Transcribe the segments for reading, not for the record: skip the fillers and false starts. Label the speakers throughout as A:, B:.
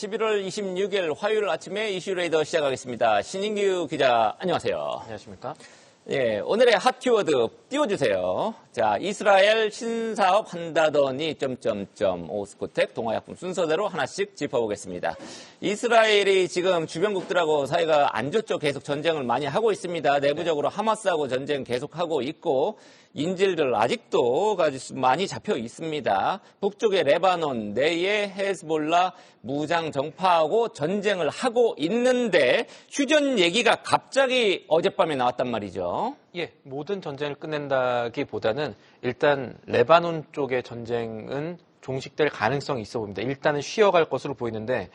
A: 11월 26일 화요일 아침에 이슈레이더 시작하겠습니다. 신인규 기자, 안녕하세요.
B: 안녕하십니까?
A: 예, 오늘의 핫 키워드 띄워주세요. 자, 이스라엘 신사업 한다더니 오스코텍 동아약품 순서대로 하나씩 짚어보겠습니다. 이스라엘이 지금 주변국들하고 사이가 안 좋죠. 계속 전쟁을 많이 하고 있습니다. 내부적으로 하마스하고 전쟁 계속하고 있고 인질들 아직도 많이 잡혀 있습니다. 북쪽의 레바논 내에 헤즈볼라 무장 정파하고 전쟁을 하고 있는데 휴전 얘기가 갑자기 어젯밤에 나왔단 말이죠.
B: 예, 모든 전쟁을 끝낸다기보다는 일단 레바논 쪽의 전쟁은 종식될 가능성이 있어 보입니다. 일단은 쉬어갈 것으로 보이는데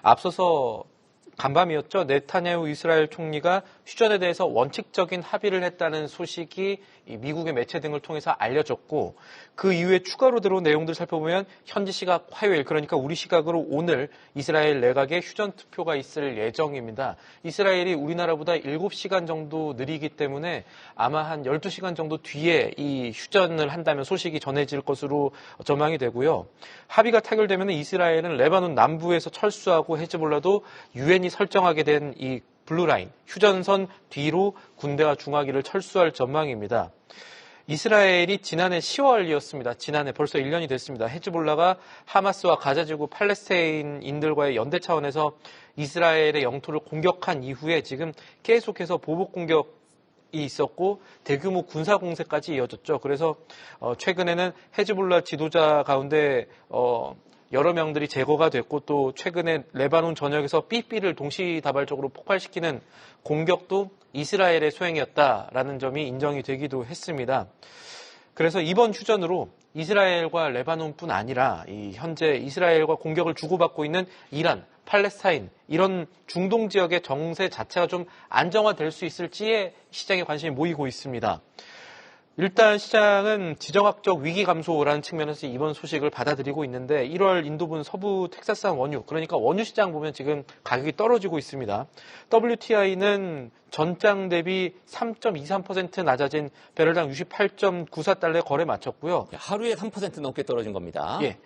B: 앞서서 간밤이었죠. 네타냐후 이스라엘 총리가 휴전에 대해서 원칙적인 합의를 했다는 소식이 미국의 매체 등을 통해서 알려졌고 그 이후에 추가로 들어온 내용들을 살펴보면 현지 시각 화요일, 그러니까 우리 시각으로 오늘 이스라엘 내각에 휴전 투표가 있을 예정입니다. 이스라엘이 우리나라보다 7시간 정도 느리기 때문에 아마 한 12시간 정도 뒤에 이 휴전을 한다면 소식이 전해질 것으로 전망이 되고요. 합의가 타결되면 이스라엘은 레바논 남부에서 철수하고 헤즈볼라도 유엔이 설정하게 된 이 블루라인, 휴전선 뒤로 군대와 중화기를 철수할 전망입니다. 이스라엘이 지난해 10월이었습니다. 지난해 벌써 1년이 됐습니다. 헤즈볼라가 하마스와 가자지구 팔레스타인인들과의 연대 차원에서 이스라엘의 영토를 공격한 이후에 지금 계속해서 보복 공격이 있었고 대규모 군사 공세까지 이어졌죠. 그래서 최근에는 헤즈볼라 지도자 가운데 여러 명들이 제거가 됐고 또 최근에 레바논 전역에서 삐삐를 동시다발적으로 폭발시키는 공격도 이스라엘의 소행이었다라는 점이 인정이 되기도 했습니다. 그래서 이번 휴전으로 이스라엘과 레바논뿐 아니라 현재 이스라엘과 공격을 주고받고 있는 이란, 팔레스타인 이런 중동 지역의 정세 자체가 좀 안정화될 수 있을지에 시장에 관심이 모이고 있습니다. 일단 시장은 지정학적 위기 감소라는 측면에서 이번 소식을 받아들이고 있는데 1월 인도분 서부 텍사스산 원유, 그러니까 원유 시장 보면 지금 가격이 떨어지고 있습니다. WTI는 전장 대비 3.23% 낮아진 배럴당 68.94달러에 거래 마쳤고요.
A: 하루에 3% 넘게 떨어진 겁니다.
B: 예.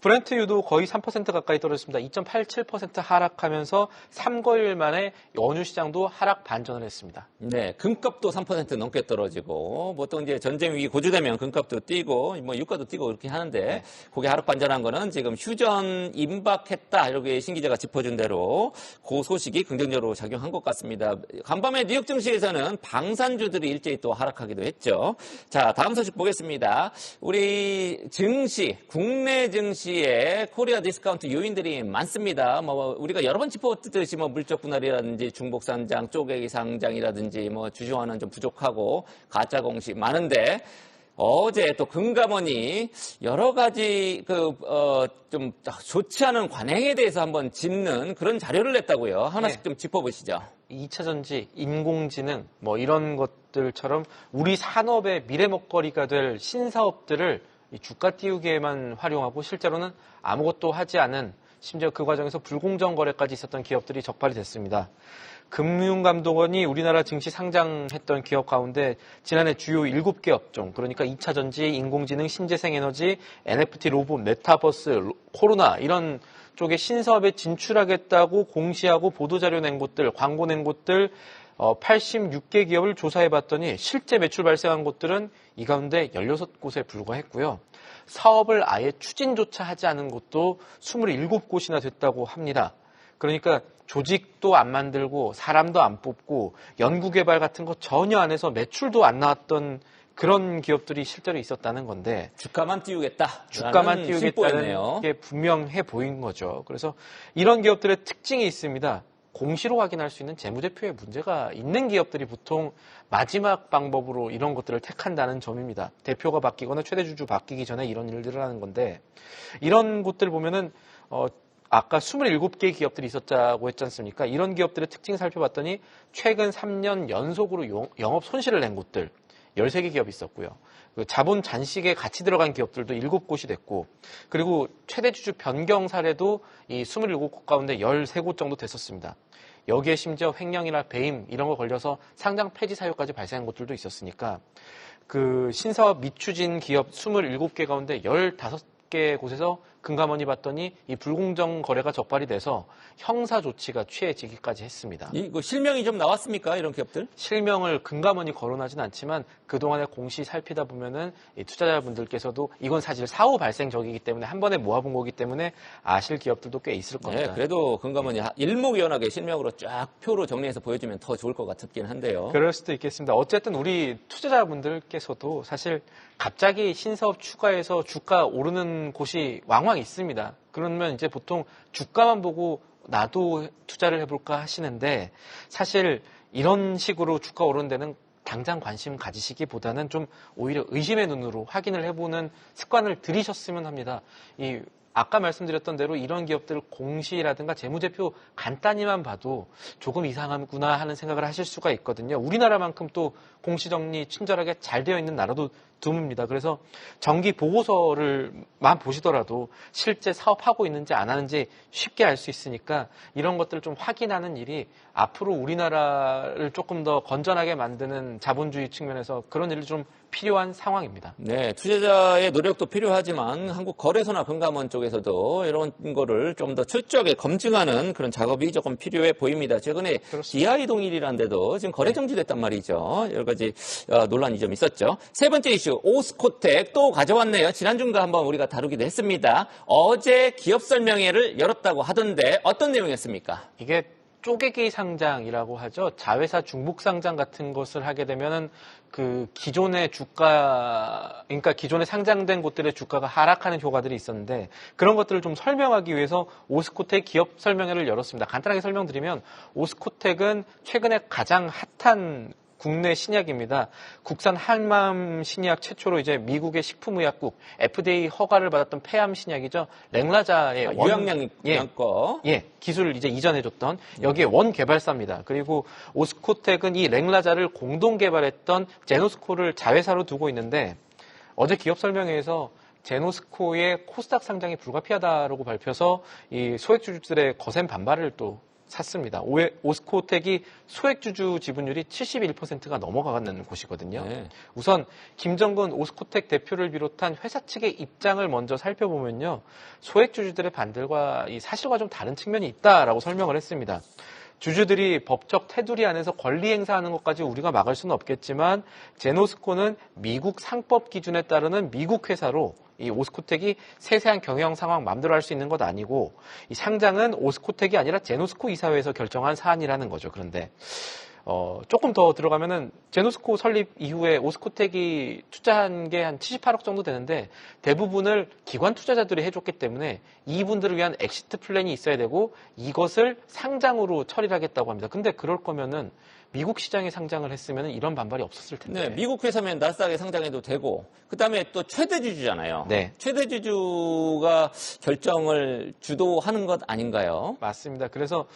B: 브렌트유도 거의 3% 가까이 떨어졌습니다. 2.87% 하락하면서 3거일 만에 원유 시장도 하락 반전을 했습니다.
A: 네, 금값도 3% 넘게 떨어지고 보통 이제 전쟁 위기 고조되면 금값도 뛰고 뭐 유가도 뛰고 그렇게 하는데 네. 그게 하락 반전한 거는 지금 휴전 임박했다 이렇게 신 기자가 짚어준 대로 그 소식이 긍정적으로 작용한 것 같습니다. 간밤에 뉴욕 증시에서는 방산주들이 일제히 또 하락하기도 했죠. 자, 다음 소식 보겠습니다. 우리 증시 국내 증시에 코리아 디스카운트 요인들이 많습니다. 우리가 여러 번 짚어왔듯이 물적 분할이라든지 중복상장, 쪼개기 상장이라든지 주주환원 좀 부족하고 가짜 공시 많은데 어제 또 금감원이 여러 가지 좀 좋지 않은 관행에 대해서 한번 짚는 그런 자료를 냈다고요. 하나씩 네. 좀 짚어보시죠.
B: 2차 전지, 인공지능 이런 것들처럼 우리 산업의 미래 먹거리가 될 신사업들을 이 주가 띄우기에만 활용하고 실제로는 아무것도 하지 않은, 심지어 그 과정에서 불공정 거래까지 있었던 기업들이 적발이 됐습니다. 금융감독원이 우리나라 증시 상장했던 기업 가운데 지난해 주요 7개 업종, 그러니까 2차 전지, 인공지능, 신재생에너지, NFT, 로봇, 메타버스, 코로나 이런 쪽에 신사업에 진출하겠다고 공시하고 보도자료 낸 곳들, 광고 낸 곳들 86개 기업을 조사해봤더니 실제 매출 발생한 곳들은 이 가운데 16곳에 불과했고요. 사업을 아예 추진조차 하지 않은 곳도 27곳이나 됐다고 합니다. 그러니까 조직도 안 만들고 사람도 안 뽑고 연구개발 같은 거 전혀 안 해서 매출도 안 나왔던 그런 기업들이 실제로 있었다는 건데
A: 주가만 띄우겠다.
B: 주가만 띄우겠다는 게 분명해 보인 거죠. 그래서 이런 기업들의 특징이 있습니다. 공시로 확인할 수 있는 재무제표에 문제가 있는 기업들이 보통 마지막 방법으로 이런 것들을 택한다는 점입니다. 대표가 바뀌거나 최대주주 바뀌기 전에 이런 일들을 하는 건데 이런 곳들 보면은 아까 27개 기업들이 있었다고 했지 않습니까? 이런 기업들의 특징 살펴봤더니 최근 3년 연속으로 영업 손실을 낸 곳들 13개 기업이 있었고요. 자본 잔식에 같이 들어간 기업들도 7곳이 됐고 그리고 최대주주 변경 사례도 이 27곳 가운데 13곳 정도 됐었습니다. 여기에 심지어 횡령이나 배임 이런 거 걸려서 상장 폐지 사유까지 발생한 곳들도 있었으니까 그 신사업 미추진 기업 27개 가운데 15개 곳에서 금감원이 봤더니 이 불공정 거래가 적발이 돼서 형사 조치가 취해지기까지 했습니다.
A: 이거 실명이 좀 나왔습니까? 이런 기업들?
B: 실명을 금감원이 거론하진 않지만 그동안의 공시 살피다 보면은 이 투자자분들께서도 이건 사실 사후 발생적이기 때문에 한 번에 모아본 거기 때문에 아실 기업들도 꽤 있을 겁니다.
A: 네, 그래도 금감원이 일목요연하게 실명으로 쫙 표로 정리해서 보여주면 더 좋을 것 같긴 한데요.
B: 그럴 수도 있겠습니다. 어쨌든 우리 투자자분들께서도 사실 갑자기 신사업 추가해서 주가 오르는 곳이 왕왕 있습니다. 그러면 이제 보통 주가만 보고 나도 투자를 해볼까 하시는데 사실 이런 식으로 주가 오르는 데는 당장 관심 가지시기보다는 좀 오히려 의심의 눈으로 확인을 해보는 습관을 들이셨으면 합니다. 아까 말씀드렸던 대로 이런 기업들 공시라든가 재무제표 간단히만 봐도 조금 이상하구나 하는 생각을 하실 수가 있거든요. 우리나라만큼 또 공시정리 친절하게 잘 되어 있는 나라도 드뭅니다. 그래서 정기 보고서를만 보시더라도 실제 사업하고 있는지 안 하는지 쉽게 알 수 있으니까 이런 것들을 좀 확인하는 일이 앞으로 우리나라를 조금 더 건전하게 만드는 자본주의 측면에서 그런 일이 좀 필요한 상황입니다.
A: 네, 투자자의 노력도 필요하지만 한국거래소나 금감원 쪽에서도 이런 거를 좀 더 철저하게 검증하는 그런 작업이 조금 필요해 보입니다. 최근에 DI 동일이라는 데도 지금 거래 정지됐단 말이죠. 여러 가지 논란이 좀 있었죠. 세 번째 이슈, 오스코텍 또 가져왔네요. 지난주인가 한번 우리가 다루기도 했습니다. 어제 기업 설명회를 열었다고 하던데 어떤 내용이었습니까?
B: 이게 쪼개기 상장이라고 하죠. 자회사 중복 상장 같은 것을 하게 되면은 그 기존의 주가, 그러니까 기존에 상장된 곳들의 주가가 하락하는 효과들이 있었는데 그런 것들을 좀 설명하기 위해서 오스코텍 기업 설명회를 열었습니다. 간단하게 설명드리면 오스코텍은 최근에 가장 핫한 국내 신약입니다. 국산 한맘 신약 최초로 이제 미국의 식품의약국 FDA 허가를 받았던 폐암 신약이죠. 랭라자의
A: 유약량
B: 기술을 이제 이전해줬던 여기에 원 개발사입니다. 그리고 오스코텍은 이 랭라자를 공동 개발했던 제노스코를 자회사로 두고 있는데 어제 기업 설명회에서 제노스코의 코스닥 상장이 불가피하다라고 발표해서 이 소액주주들의 거센 반발을 또 샀습니다. 오스코텍이 소액주주 지분율이 71%가 넘어가는 곳이거든요.
A: 네.
B: 우선 김정근 오스코텍 대표를 비롯한 회사 측의 입장을 먼저 살펴보면요. 소액주주들의 반대와 이 사실과 좀 다른 측면이 있다라고 설명을 했습니다. 주주들이 법적 테두리 안에서 권리 행사하는 것까지 우리가 막을 수는 없겠지만 제노스코는 미국 상법 기준에 따르는 미국 회사로 이 오스코텍이 세세한 경영 상황 마음대로 할 수 있는 것 아니고 이 상장은 오스코텍이 아니라 제노스코 이사회에서 결정한 사안이라는 거죠. 그런데 조금 더 들어가면은 제노스코 설립 이후에 오스코텍이 투자한 게 한 78억 정도 되는데 대부분을 기관 투자자들이 해줬기 때문에 이분들을 위한 엑시트 플랜이 있어야 되고 이것을 상장으로 처리를 하겠다고 합니다. 근데 그럴 거면은 미국 시장에 상장을 했으면 이런 반발이 없었을 텐데.
A: 네, 미국 회사면 나스닥에 상장해도 되고, 그 다음에 또 최대주주잖아요.
B: 네.
A: 최대주주가 결정을 주도하는 것 아닌가요?
B: 맞습니다. 그래서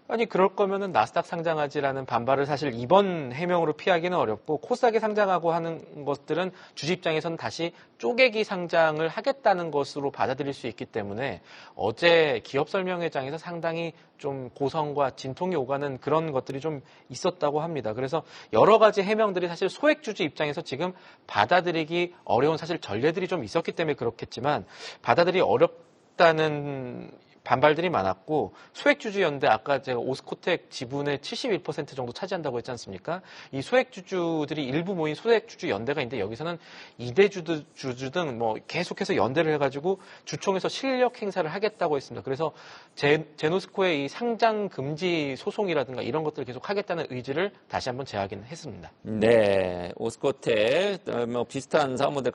B: 아니 그럴 거면은 나스닥 상장하지라는 반발을 사실 이번 해명으로 피하기는 어렵고 코스닥에 상장하고 하는 것들은 주주 입장에서는 다시 쪼개기 상장을 하겠다는 것으로 받아들일 수 있기 때문에 어제 기업 설명회장에서 상당히 좀 고성과 진통이 오가는 그런 것들이 좀 있었다고 합니다. 그래서 여러 가지 해명들이 사실 소액주주 입장에서 지금 받아들이기 어려운 사실 전례들이 좀 있었기 때문에 그렇겠지만 받아들이기 어렵다는 반발들이 많았고 소액주주 연대 아까 제가 오스코텍 지분의 71% 정도 차지한다고 했지 않습니까? 이 소액주주들이 일부 모인 소액주주 연대가 있는데 여기서는 2대 주주 등 뭐 계속해서 연대를 해가지고 주총에서 실력 행사를 하겠다고 했습니다. 그래서 제노스코의 이 상장 금지 소송이라든가 이런 것들을 계속 하겠다는 의지를 다시 한번 재확인했습니다.
A: 네, 오스코텍 뭐 비슷한 사업모델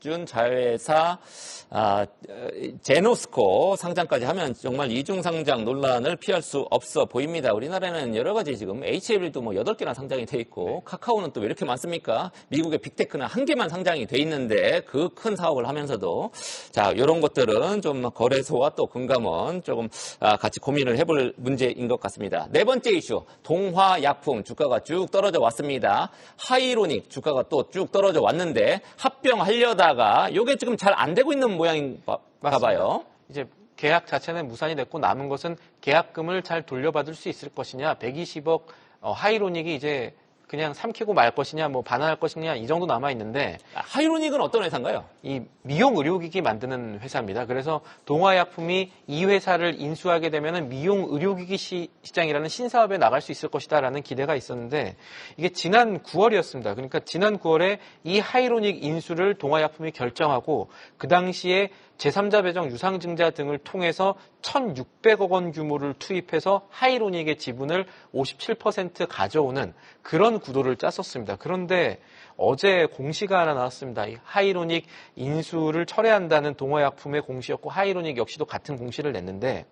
A: 준 자회사 제노스코 상장까지 하면 정말 이중상장 논란을 피할 수 없어 보입니다. 우리나라에는 여러 가지 지금 HL도 뭐 8개나 상장이 돼 있고
B: 네.
A: 카카오는 또 왜 이렇게 많습니까? 미국의 빅테크는 1개만 상장이 돼 있는데 그 큰 사업을 하면서도 자, 이런 것들은 좀 거래소와 또 금감원 조금 같이 고민을 해볼 문제인 것 같습니다. 네 번째 이슈, 동화약품 주가가 쭉 떨어져 왔습니다. 하이로닉 주가가 또 쭉 떨어져 왔는데 합병하려다 이게 지금 잘 안 되고 있는 모양인가 봐요.
B: 이제 계약 자체는 무산이 됐고 남은 것은 계약금을 잘 돌려받을 수 있을 것이냐. 120억 하이로닉이 이제 그냥 삼키고 말 것이냐, 뭐 반환할 것이냐 이 정도 남아 있는데
A: 하이로닉은 어떤 회사인가요?
B: 이 미용 의료기기 만드는 회사입니다. 그래서 동화약품이 이 회사를 인수하게 되면은 미용 의료기기 시장이라는 신사업에 나갈 수 있을 것이다라는 기대가 있었는데 이게 지난 9월이었습니다. 그러니까 지난 9월에 이 하이로닉 인수를 동화약품이 결정하고 그 당시에 제3자 배정 유상증자 등을 통해서 1,600억 원 규모를 투입해서 하이로닉의 지분을 57% 가져오는 그런 구도를 짰었습니다. 그런데 어제 공시가 하나 나왔습니다. 이 하이로닉 인수를 철회한다는 동화약품의 공시였고 하이로닉 역시도 같은 공시를 냈는데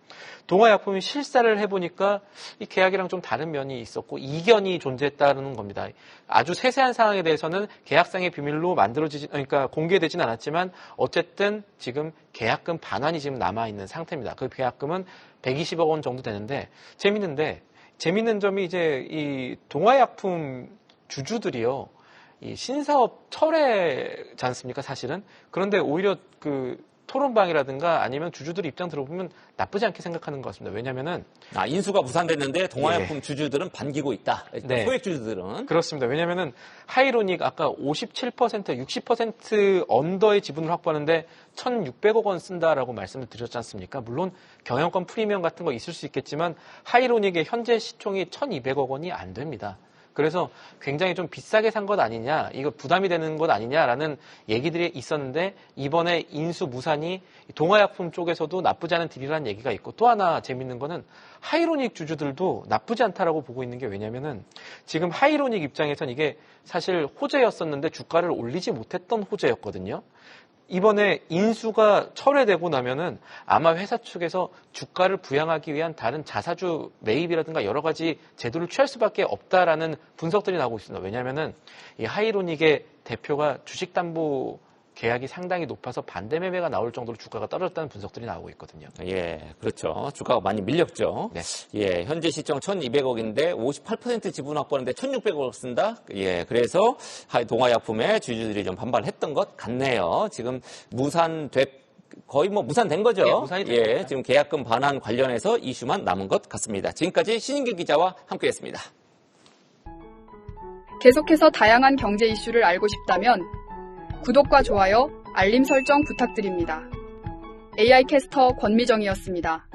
B: 동화약품이 실사를 해보니까 이 계약이랑 좀 다른 면이 있었고 이견이 존재했다는 겁니다. 아주 세세한 사항에 대해서는 계약상의 비밀로 그러니까 공개되진 않았지만 어쨌든 지금 계약금 반환이 지금 남아있는 상태입니다. 그 계약금은 120억 원 정도 되는데 재밌는 점이 이제 이 동화약품 주주들이요. 이 신사업 철회지 않습니까, 사실은? 그런데 오히려 그 토론방이라든가 아니면 주주들 입장 들어보면 나쁘지 않게 생각하는 것 같습니다. 왜냐면은.
A: 인수가 무산됐는데 동화약품 주주들은 반기고 있다.
B: 네.
A: 소액 주주들은.
B: 그렇습니다. 왜냐면은 하이로닉 아까 57%, 60% 언더의 지분을 확보하는데 1,600억 원 쓴다라고 말씀을 드렸지 않습니까? 물론 경영권 프리미엄 같은 거 있을 수 있겠지만 하이로닉의 현재 시총이 1,200억 원이 안 됩니다. 그래서 굉장히 좀 비싸게 산 것 아니냐, 이거 부담이 되는 것 아니냐라는 얘기들이 있었는데 이번에 인수 무산이 동화약품 쪽에서도 나쁘지 않은 딜이라는 얘기가 있고 또 하나 재밌는 거는 하이로닉 주주들도 나쁘지 않다라고 보고 있는 게 왜냐면은 지금 하이로닉 입장에선 이게 사실 호재였었는데 주가를 올리지 못했던 호재였거든요. 이번에 인수가 철회되고 나면은 아마 회사 측에서 주가를 부양하기 위한 다른 자사주 매입이라든가 여러 가지 제도를 취할 수밖에 없다라는 분석들이 나오고 있습니다. 왜냐하면은 이 하이로닉의 대표가 주식담보 계약이 상당히 높아서 반대 매매가 나올 정도로 주가가 떨어졌다는 분석들이 나오고 있거든요.
A: 예, 그렇죠. 주가가 많이 밀렸죠.
B: 네.
A: 예, 현재 시총 1,200억인데 58% 지분 확보하는데 1,600억 쓴다. 예, 그래서 동화약품의 주주들이 좀 반발했던 것 같네요. 지금 거의 무산된 거죠.
B: 예, 무산이 된 겁니다.
A: 지금 계약금 반환 관련해서 이슈만 남은 것 같습니다. 지금까지 신인규 기자와 함께했습니다.
C: 계속해서 다양한 경제 이슈를 알고 싶다면 구독과 좋아요, 알림 설정 부탁드립니다. AI 캐스터 권미정이었습니다.